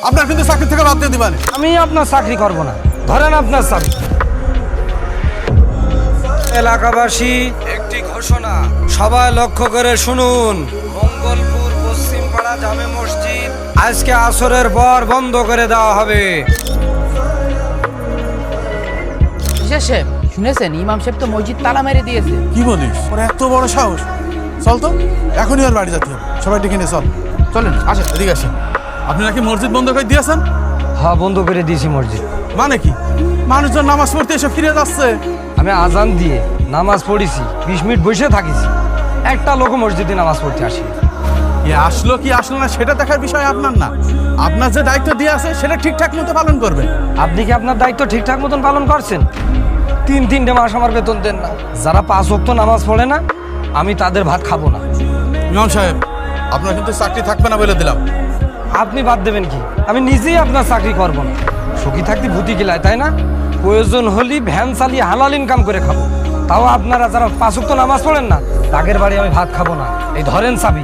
আপনার কিন্তু চাকরি থেকে বাদ দিয়ে দিবেন। আমি আপনার চাকরি করব না, ধরেন আপনার চাকরি। এলাকাবাসী একটি ঘোষণা সবাই লক্ষ্য করে শুনুন। মঙ্গলপুর পশ্চিম পাড়া জামে মসজিদ আজকে আসরের পর বন্ধ করে দেওয়া হবে। শেষে শুনেছেন ইমাম সাহেব তো মসজিদ তালা মেরে দিয়েছে। কি বলিস? ওর এত বড় সাহস! চল তো, এখনই আর বাড়ি যেতে হবে। সবাই ডেকে নিয়ে চল। চলেন আসেন। এদিকে আসেন। আপনি নাকি মসজিদ বন্ধ করে দিয়েছেন? হ্যাঁ, বন্ধ করে দিয়েছি মসজিদ। মানে কি? মানুষজন নামাজ পড়তে এসে ফিরে যাচ্ছে। আমি আজান দিয়ে নামাজ পড়েছি, 20 মিনিট বসে থাকিছি, একটা লোক মসজিদে নামাজ পড়তে আসি। এ আসলো কি আসলো না সেটা দেখার বিষয় আপনার না। আপনার যে দায়িত্ব দিয়ে আছে সেটা ঠিকঠাক মতো পালন করবেন। আপনি কি আপনার দায়িত্ব ঠিকঠাক মতন পালন করছেন? তিনটে মাস আমার বেতন দেন না। যারা 5 ওয়াক্ত নামাজ পড়ে না, আমি তাদের ভাত খাবো না। ইমাম সাহেব, আপনার কিন্তু চাকরি থাকবে না বলে দিলাম। আপনি বাদ দেবেন কি? আমি নিজেই আপনার চাকরি করব না। সখী থাকতে ভূতি গেলায়, তাই না? প্রয়োজন হলি ভ্যান চালিয়ে হালাল ইনকাম করে খাবো। তাও আপনারা যারা 5 ওয়াক্ত নামাজ পড়েন না, তাদের বাড়ি আমি ভাত খাবো না। এই ধরেন চাবি।